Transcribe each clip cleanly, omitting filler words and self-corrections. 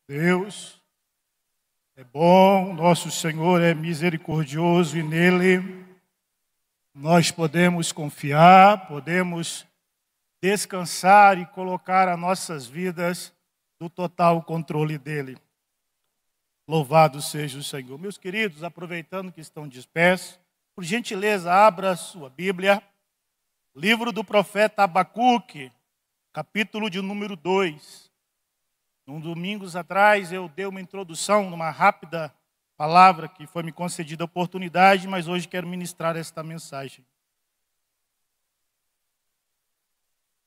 Deus é bom, nosso Senhor é misericordioso e nele nós podemos confiar, podemos descansar e colocar as nossas vidas no total controle dele. Louvado seja o Senhor. Meus queridos, aproveitando que estão dispersos, por gentileza, abra sua Bíblia, livro do profeta Abacuque, capítulo de número 2. Uns domingos atrás eu dei uma introdução numa rápida palavra que foi me concedida a oportunidade, mas hoje quero ministrar esta mensagem.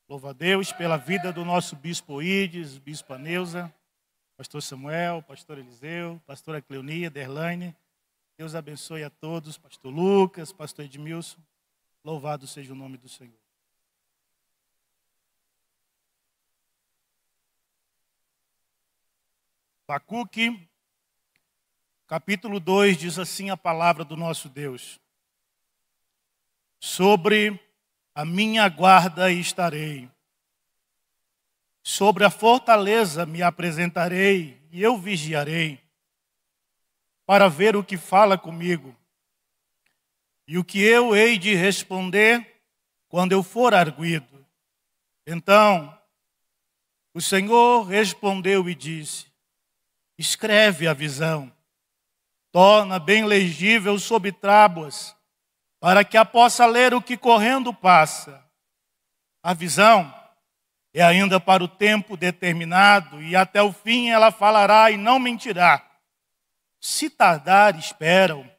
Louva a Deus pela vida do nosso bispo Ides, bispo Neuza, pastor Samuel, pastor Eliseu, pastora Cleonia, Derlaine. Deus abençoe a todos, pastor Lucas, pastor Edmilson. Louvado seja o nome do Senhor. Abacuque, capítulo 2, diz assim a palavra do nosso Deus. Sobre a minha guarda estarei, sobre a fortaleza me apresentarei e eu vigiarei, para ver o que fala comigo, e o que eu hei de responder quando eu for arguido. Então, o Senhor respondeu e disse: escreve a visão, torna bem legível sob tábuas, para que a possa ler o que correndo passa. A visão é ainda para o tempo determinado, e até o fim ela falará e não mentirá. Se tardar, esperam.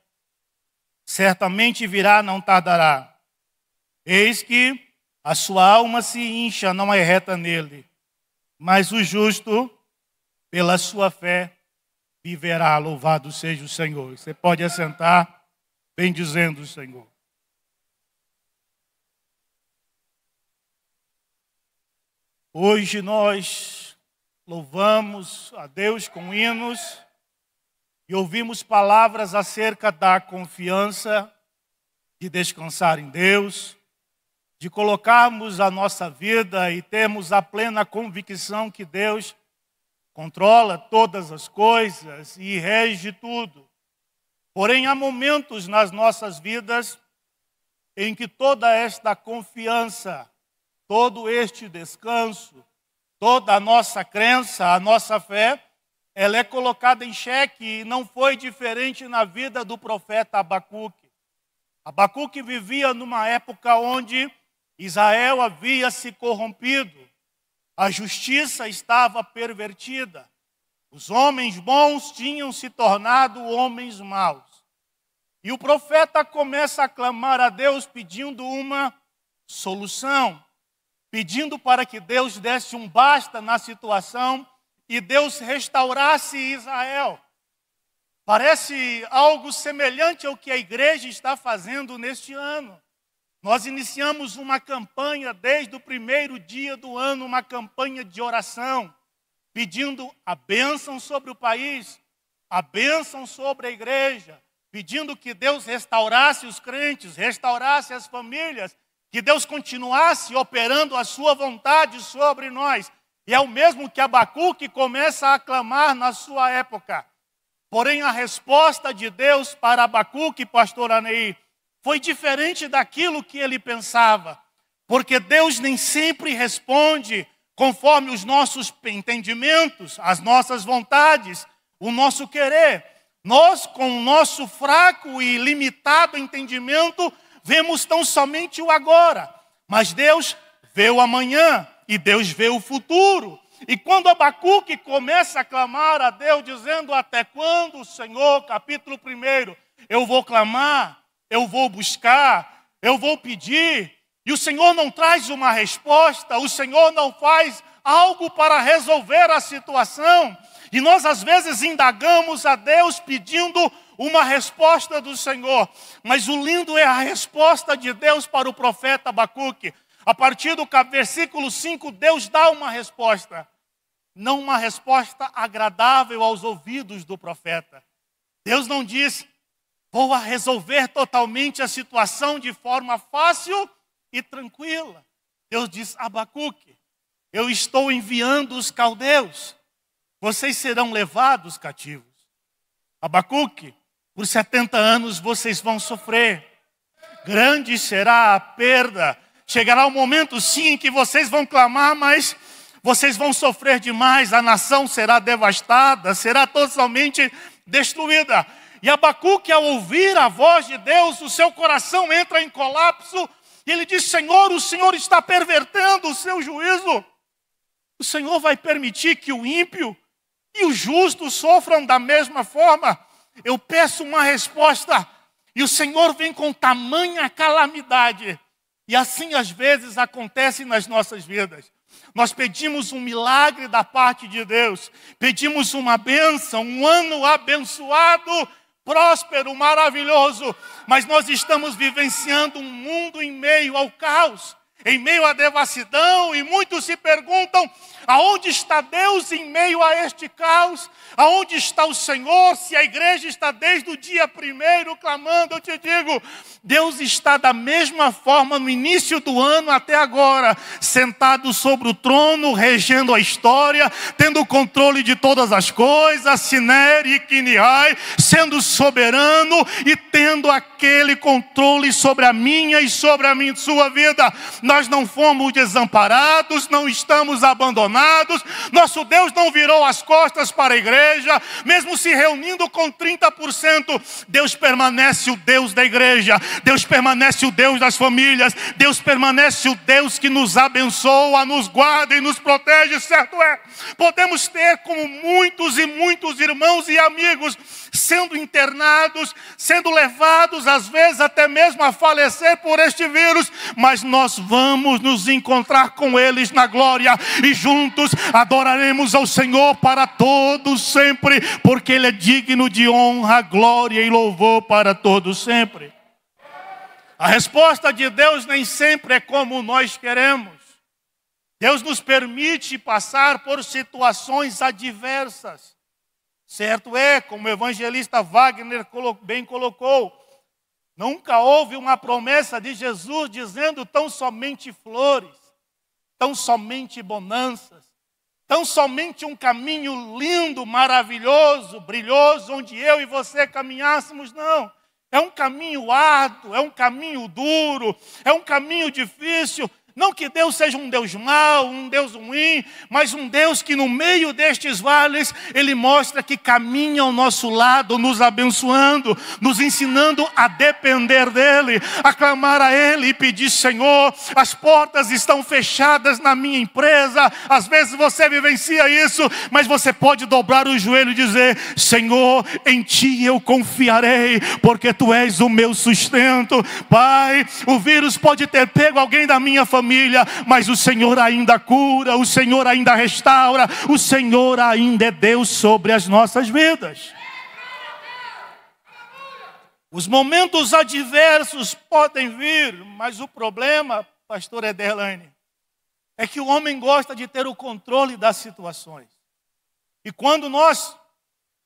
Certamente virá, não tardará. Eis que a sua alma se incha, não é reta nele. Mas o justo, pela sua fé, viverá. Louvado seja o Senhor. Você pode assentar, bendizendo o Senhor. Hoje nós louvamos a Deus com hinos e ouvimos palavras acerca da confiança, de descansar em Deus, de colocarmos a nossa vida e termos a plena convicção que Deus controla todas as coisas e rege tudo. Porém, há momentos nas nossas vidas em que toda esta confiança, todo este descanso, toda a nossa crença, a nossa fé, ela é colocada em xeque, e não foi diferente na vida do profeta Abacuque. Abacuque vivia numa época onde Israel havia se corrompido, a justiça estava pervertida, os homens bons tinham se tornado homens maus. E o profeta começa a clamar a Deus pedindo uma solução, pedindo para que Deus desse um basta na situação e Deus restaurasse Israel. Parece algo semelhante ao que a igreja está fazendo neste ano. Nós iniciamos uma campanha desde o primeiro dia do ano, uma campanha de oração, pedindo a bênção sobre o país, a bênção sobre a igreja, pedindo que Deus restaurasse os crentes, restaurasse as famílias, que Deus continuasse operando a sua vontade sobre nós. E é o mesmo que Abacuque começa a clamar na sua época. Porém, a resposta de Deus para Abacuque, pastor Aneir, foi diferente daquilo que ele pensava. Porque Deus nem sempre responde conforme os nossos entendimentos, as nossas vontades, o nosso querer. Nós, com o nosso fraco e limitado entendimento, vemos tão somente o agora. Mas Deus vê o amanhã e Deus vê o futuro. E quando Abacuque começa a clamar a Deus, dizendo: até quando, Senhor, capítulo 1, eu vou clamar, eu vou buscar, eu vou pedir, e o Senhor não traz uma resposta, o Senhor não faz algo para resolver a situação. E nós às vezes indagamos a Deus pedindo uma resposta do Senhor. Mas o lindo é a resposta de Deus para o profeta Abacuque. A partir do versículo 5, Deus dá uma resposta. Não uma resposta agradável aos ouvidos do profeta. Deus não diz: vou resolver totalmente a situação de forma fácil e tranquila. Deus diz: Abacuque, eu estou enviando os caldeus. vocês serão levados cativos. Abacuque, por 70 anos vocês vão sofrer. Grande será a perda. Chegará um momento sim em que vocês vão clamar, mas vocês vão sofrer demais. A nação será devastada, será totalmente destruída. E Abacuque, ao ouvir a voz de Deus, o seu coração entra em colapso. E ele diz: Senhor, o Senhor está pervertendo o seu juízo. O Senhor vai permitir que o ímpio e o justo sofram da mesma forma? Eu peço uma resposta. E o Senhor vem com tamanha calamidade. E assim às vezes acontece nas nossas vidas. Nós pedimos um milagre da parte de Deus. Pedimos uma bênção, um ano abençoado, próspero, maravilhoso. Mas nós estamos vivenciando um mundo em meio ao caos, em meio à devassidão. E muitos se perguntam: aonde está Deus em meio a este caos? Aonde está o Senhor? Se a igreja está desde o dia primeiro clamando, eu te digo, Deus está da mesma forma no início do ano até agora, sentado sobre o trono, regendo a história, tendo o controle de todas as coisas, Sineri e Kiniai, sendo soberano e tendo aquele controle sobre a minha e sobre a sua vida. Nós não fomos desamparados, não estamos abandonados. Nosso Deus não virou as costas para a igreja, mesmo se reunindo com 30%, Deus permanece o Deus da igreja, Deus permanece o Deus das famílias, Deus permanece o Deus que nos abençoa, nos guarda e nos protege, certo é? Podemos ter como muitos e muitos irmãos e amigos sendo internados, sendo levados às vezes até mesmo a falecer por este vírus, mas nós vamos nos encontrar com eles na glória e juntos adoraremos ao Senhor para todos sempre, porque Ele é digno de honra, glória e louvor para todos sempre. A resposta de Deus nem sempre é como nós queremos. Deus nos permite passar por situações adversas. Certo é, como o evangelista Wagner bem colocou, nunca houve uma promessa de Jesus dizendo tão somente flores, tão somente bonanças, tão somente um caminho lindo, maravilhoso, brilhoso, onde eu e você caminhássemos. Não, é um caminho árduo, é um caminho duro, é um caminho difícil. Não que Deus seja um Deus mau, um Deus ruim, mas um Deus que no meio destes vales, Ele mostra que caminha ao nosso lado, nos abençoando, nos ensinando a depender dEle, a clamar a Ele e pedir: Senhor, as portas estão fechadas na minha empresa. Às vezes você vivencia isso, mas você pode dobrar o joelho e dizer: Senhor, em Ti eu confiarei, porque Tu és o meu sustento. Pai, o vírus pode ter pego alguém da minha família, mas o Senhor ainda cura, o Senhor ainda restaura, o Senhor ainda é Deus sobre as nossas vidas. Os momentos adversos podem vir, mas o problema, pastor Ederlaine, é que o homem gosta de ter o controle das situações. E quando nós,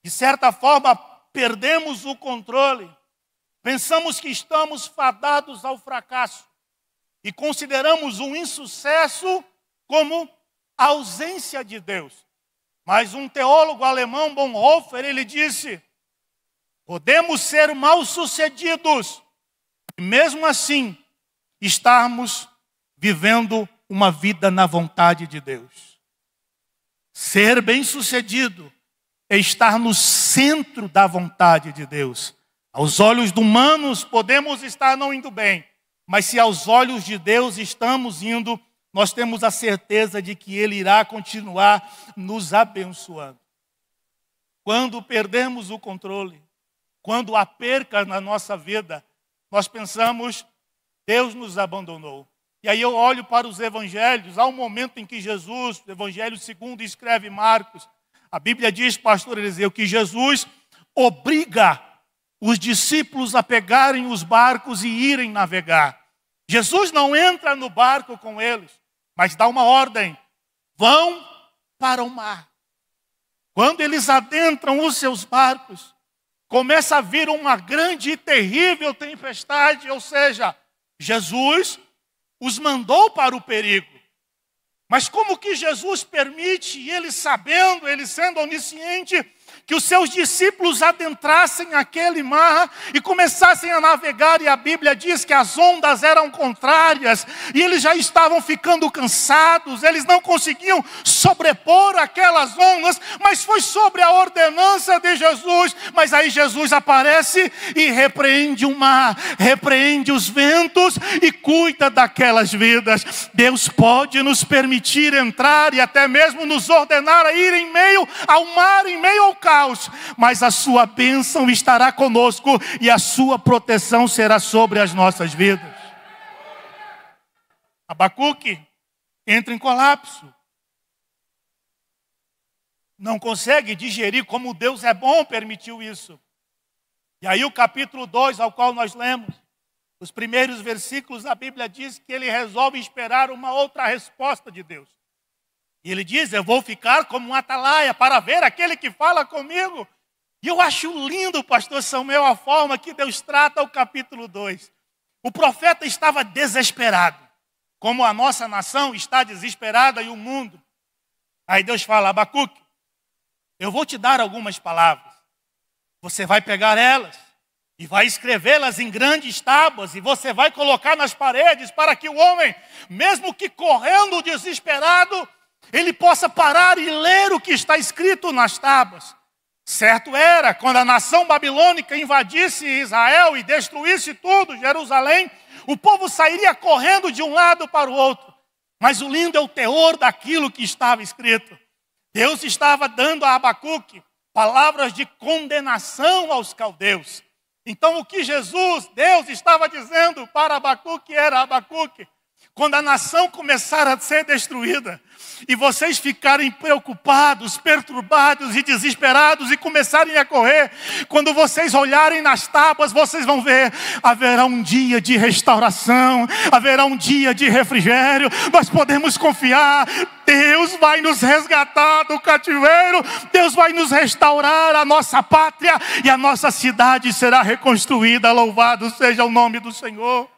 de certa forma, perdemos o controle, pensamos que estamos fadados ao fracasso. E consideramos um insucesso como a ausência de Deus. Mas um teólogo alemão, Bonhoeffer, ele disse: podemos ser mal-sucedidos e mesmo assim estarmos vivendo uma vida na vontade de Deus. Ser bem-sucedido é estar no centro da vontade de Deus. Aos olhos humanos podemos estar não indo bem, mas se aos olhos de Deus estamos indo, nós temos a certeza de que Ele irá continuar nos abençoando. Quando perdemos o controle, quando há perca na nossa vida, nós pensamos: Deus nos abandonou. E aí eu olho para os evangelhos, há um momento em que Jesus, o evangelho segundo escreve Marcos, a Bíblia diz, pastor Eliseu, que Jesus obriga os discípulos a pegarem os barcos e irem navegar. Jesus não entra no barco com eles, mas dá uma ordem: vão para o mar. Quando eles adentram os seus barcos, começa a vir uma grande e terrível tempestade, ou seja, Jesus os mandou para o perigo. Mas como que Jesus permite, e ele sabendo, ele sendo onisciente, que os seus discípulos adentrassem aquele mar e começassem a navegar, e a Bíblia diz que as ondas eram contrárias, e eles já estavam ficando cansados, eles não conseguiam sobrepor aquelas ondas, mas foi sobre a ordenança de Jesus. Mas aí Jesus aparece e repreende o mar, repreende os ventos e cuida daquelas vidas. Deus pode nos permitir entrar e até mesmo nos ordenar a ir em meio ao mar, em meio ao caos, mas a sua bênção estará conosco e a sua proteção será sobre as nossas vidas. Abacuque entra em colapso. Não consegue digerir como Deus é bom, permitiu isso. E aí o capítulo 2, ao qual nós lemos, os primeiros versículos, a Bíblia diz que ele resolve esperar uma outra resposta de Deus. E ele diz: eu vou ficar como um atalaia para ver aquele que fala comigo. E eu acho lindo, pastor Samuel, a forma que Deus trata o capítulo 2. O profeta estava desesperado, como a nossa nação está desesperada e o mundo. Aí Deus fala: Abacuque, eu vou te dar algumas palavras. Você vai pegar elas e vai escrevê-las em grandes tábuas, e você vai colocar nas paredes para que o homem, mesmo que correndo desesperado, ele possa parar e ler o que está escrito nas tábuas. Certo era, quando a nação babilônica invadisse Israel e destruísse tudo, Jerusalém, o povo sairia correndo de um lado para o outro. Mas o lindo é o teor daquilo que estava escrito. Deus estava dando a Abacuque palavras de condenação aos caldeus. Então o que Deus estava dizendo para Abacuque era: Abacuque, quando a nação começar a ser destruída e vocês ficarem preocupados, perturbados e desesperados e começarem a correr, quando vocês olharem nas tábuas, vocês vão ver, haverá um dia de restauração, haverá um dia de refrigério. Nós podemos confiar, Deus vai nos resgatar do cativeiro, Deus vai nos restaurar a nossa pátria e a nossa cidade será reconstruída. Louvado seja o nome do Senhor.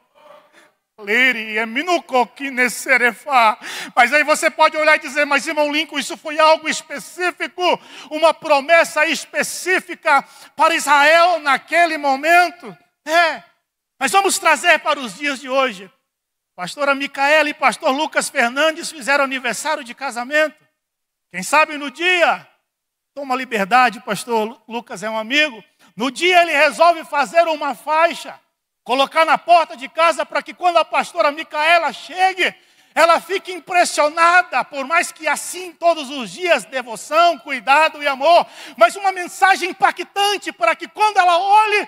Mas aí você pode olhar e dizer: mas irmão Lincoln, isso foi algo específico, uma promessa específica para Israel naquele momento? Mas vamos trazer para os dias de hoje. Pastora Micaela e pastor Lucas Fernandes fizeram aniversário de casamento. Quem sabe no dia, toma liberdade, pastor Lucas é um amigo, no dia ele resolve fazer uma faixa, colocar na porta de casa, para que quando a pastora Micaela chegue, ela fique impressionada, por mais que assim todos os dias, devoção, cuidado e amor, mas uma mensagem impactante para que quando ela olhe,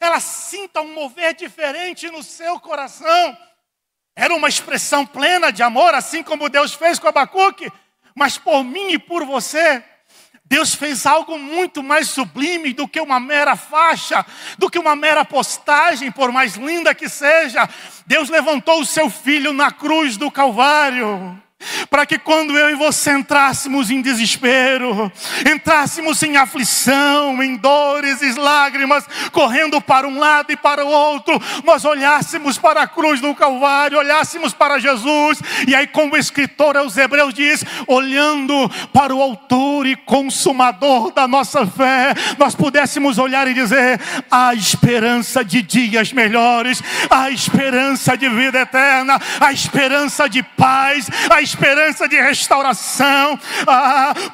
ela sinta um mover diferente no seu coração. Era uma expressão plena de amor, assim como Deus fez com Abacuque, mas por mim e por você, Deus fez algo muito mais sublime do que uma mera faixa, do que uma mera postagem, por mais linda que seja. Deus levantou o seu filho na cruz do Calvário, para que quando eu e você entrássemos em desespero, entrássemos em aflição, em dores e lágrimas, correndo para um lado e para o outro, nós olhássemos para a cruz do Calvário, olhássemos para Jesus, e aí, como o escritor aos Hebreus diz, olhando para o autor e consumador da nossa fé, nós pudéssemos olhar e dizer: há esperança de dias melhores, há esperança de vida eterna, há esperança de paz, há esperança de restauração,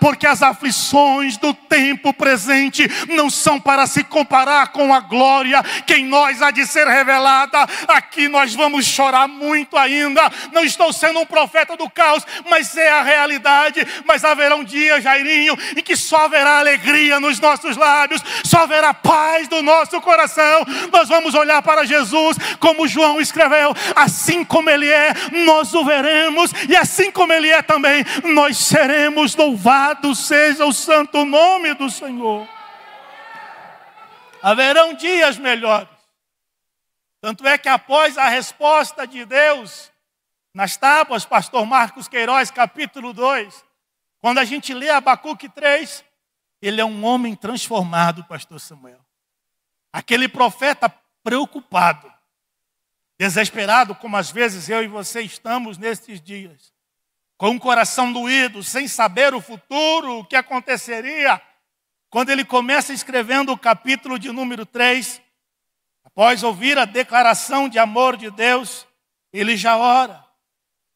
porque as aflições do tempo presente não são para se comparar com a glória que em nós há de ser revelada. Aqui nós vamos chorar muito ainda. Não estou sendo um profeta do caos, mas é a realidade. Mas haverá um dia, Jairinho, em que só haverá alegria nos nossos lábios, só haverá paz no nosso coração. Nós vamos olhar para Jesus, como João escreveu: assim como Ele é, nós o veremos, e assim como Ele é também, nós seremos. Louvado seja o santo nome do Senhor. Haverão dias melhores. Tanto é que após a resposta de Deus nas tábuas, pastor Marcos Queiroz, capítulo 2, quando a gente lê Abacuque 3, ele é um homem transformado, pastor Samuel. Aquele profeta preocupado, desesperado, como às vezes eu e você estamos nestes dias, com um coração doído, sem saber o futuro, o que aconteceria, quando ele começa escrevendo o capítulo de número 3, após ouvir a declaração de amor de Deus, ele já ora,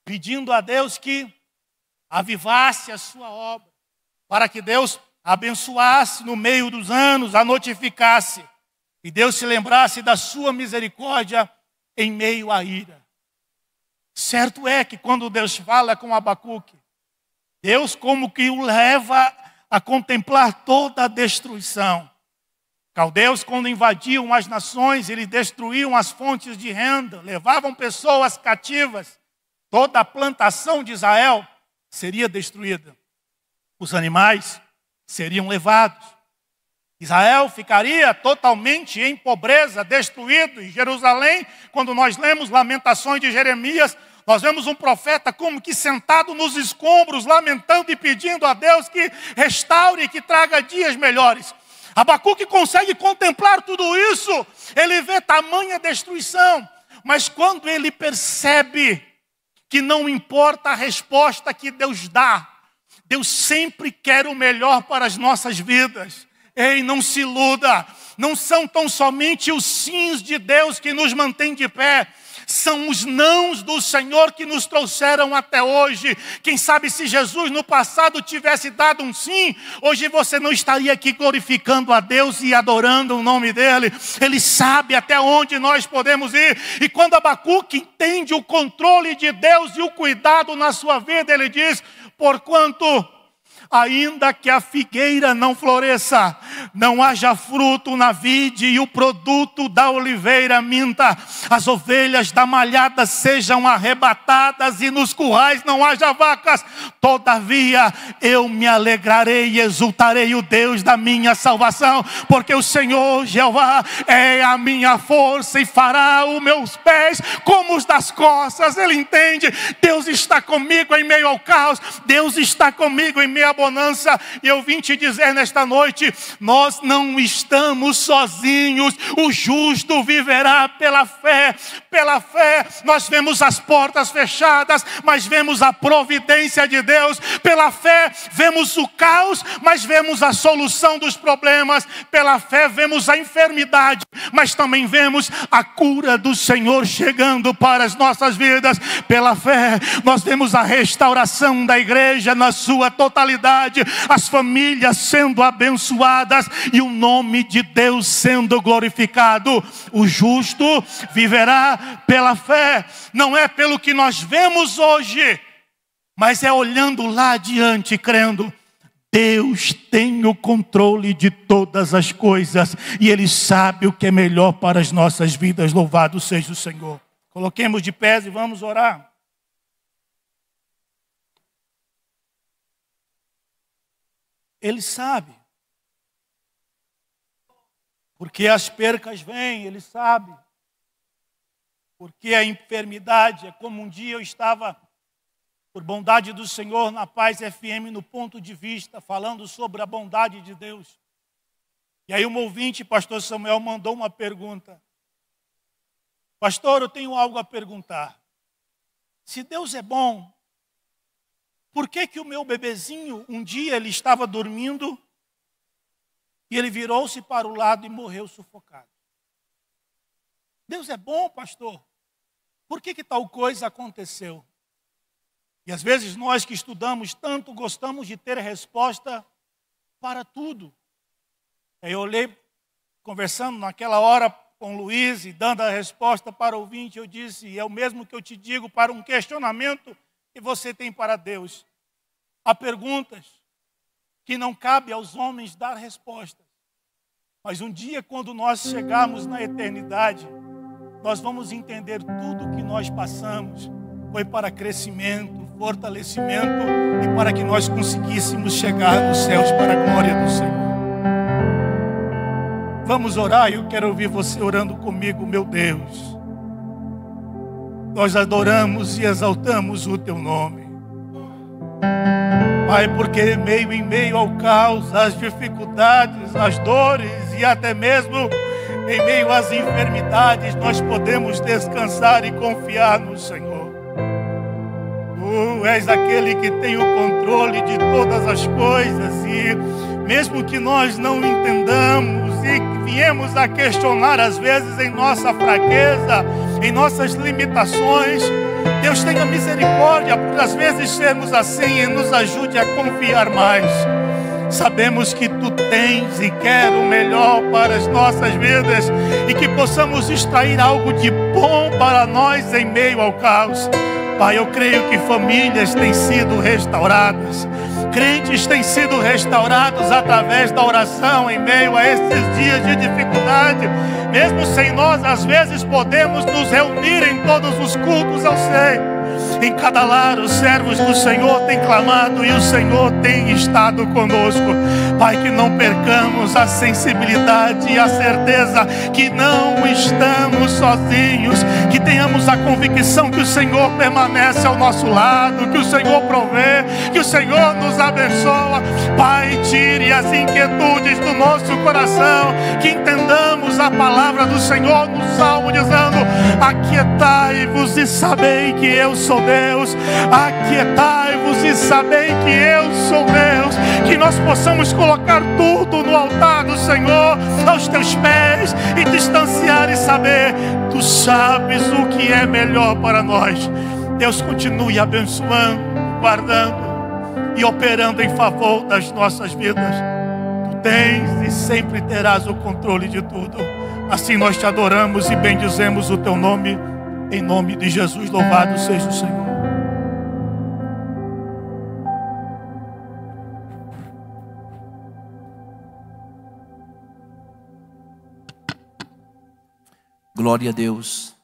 pedindo a Deus que avivasse a sua obra, para que Deus abençoasse no meio dos anos, a notificasse, e Deus se lembrasse da sua misericórdia em meio à ira. Certo é que quando Deus fala com Abacuque, Deus como que o leva a contemplar toda a destruição. Caldeus, quando invadiam as nações, eles destruíam as fontes de renda, levavam pessoas cativas. Toda a plantação de Israel seria destruída. Os animais seriam levados. Israel ficaria totalmente em pobreza, destruído. Em Jerusalém, quando nós lemos Lamentações de Jeremias, nós vemos um profeta como que sentado nos escombros, lamentando e pedindo a Deus que restaure e que traga dias melhores. Abacuque consegue contemplar tudo isso, ele vê tamanha destruição, mas quando ele percebe que não importa a resposta que Deus dá, Deus sempre quer o melhor para as nossas vidas. Ei, não se iluda, não são tão somente os sims de Deus que nos mantêm de pé, são os nãos do Senhor que nos trouxeram até hoje. Quem sabe se Jesus no passado tivesse dado um sim, hoje você não estaria aqui glorificando a Deus e adorando o nome dEle. Ele sabe até onde nós podemos ir. E quando Abacuque entende o controle de Deus e o cuidado na sua vida, ele diz: porquanto ainda que a figueira não floresça, não haja fruto na vide e o produto da oliveira minta, as ovelhas da malhada sejam arrebatadas e nos currais não haja vacas, todavia eu me alegrarei e exultarei o Deus da minha salvação, porque o Senhor Jeová é a minha força e fará os meus pés como os das costas. Ele entende, Deus está comigo em meio ao caos, Deus está comigo em meio à bonança. E eu vim te dizer nesta noite, nós não estamos sozinhos, o justo viverá pela fé. Pela fé nós vemos as portas fechadas, mas vemos a providência de Deus. Pela fé vemos o caos, mas vemos a solução dos problemas. Pela fé vemos a enfermidade, mas também vemos a cura do Senhor chegando para as nossas vidas. Pela fé nós vemos a restauração da igreja na sua totalidade, as famílias sendo abençoadas e o nome de Deus sendo glorificado. O justo viverá pela fé, não é pelo que nós vemos hoje, mas é olhando lá adiante, crendo. Deus tem o controle de todas as coisas e Ele sabe o que é melhor para as nossas vidas. Louvado seja o Senhor. Coloquemos de pés e vamos orar. Ele sabe, porque as percas vêm, Ele sabe, porque a enfermidade é como um dia eu estava, por bondade do Senhor, na Paz FM, no Ponto de Vista, falando sobre a bondade de Deus. E aí um ouvinte, pastor Samuel, mandou uma pergunta. Pastor, eu tenho algo a perguntar. Se Deus é bom, por que o meu bebezinho, um dia ele estava dormindo e ele virou-se para o lado e morreu sufocado? Deus é bom, pastor. Por que tal coisa aconteceu? E às vezes nós que estudamos tanto, gostamos de ter resposta para tudo. Aí eu olhei, conversando naquela hora com o Luiz e dando a resposta para o ouvinte, eu disse, é o mesmo que eu te digo para um questionamento que você tem para Deus. Há perguntas que não cabe aos homens dar respostas. Mas um dia, quando nós chegarmos na eternidade, nós vamos entender tudo que nós passamos. Foi para crescimento, fortalecimento e para que nós conseguíssemos chegar nos céus para a glória do Senhor. Vamos orar, eu quero ouvir você orando comigo, meu Deus. Nós adoramos e exaltamos o Teu nome. Pai, porque em meio ao caos, às dificuldades, às dores e até mesmo em meio às enfermidades, nós podemos descansar e confiar no Senhor. Tu és aquele que tem o controle de todas as coisas, e mesmo que nós não entendamos e viemos a questionar às vezes em nossa fraqueza, em nossas limitações, Deus tenha misericórdia por às vezes sermos assim e nos ajude a confiar mais. Sabemos que Tu tens e quer o melhor para as nossas vidas e que possamos extrair algo de bom para nós em meio ao caos. Pai, eu creio que famílias têm sido restauradas, crentes têm sido restaurados através da oração em meio a esses dias de dificuldade. Mesmo sem nós, às vezes podemos nos reunir em todos os cultos, eu sei. Em cada lar os servos do Senhor têm clamado e o Senhor tem estado conosco. Pai, que não percamos a sensibilidade e a certeza que não estamos sozinhos, que tenhamos a convicção que o Senhor permanece ao nosso lado, que o Senhor provê, que o Senhor nos abençoa. Pai, tire as inquietudes do nosso coração, que entendamos a palavra do Senhor no Salmo dizendo: aquietai-vos e sabei que eu sou Deus. Aquietai-vos e sabei que eu sou Deus. Que nós possamos colocar tudo no altar do Senhor, aos teus pés, e distanciar e saber: Tu sabes o que é melhor para nós. Deus, continue abençoando, guardando e operando em favor das nossas vidas. Tu tens e sempre terás o controle de tudo. Assim nós te adoramos e bendizemos o teu nome. Em nome de Jesus, louvado seja o Senhor. Glória a Deus.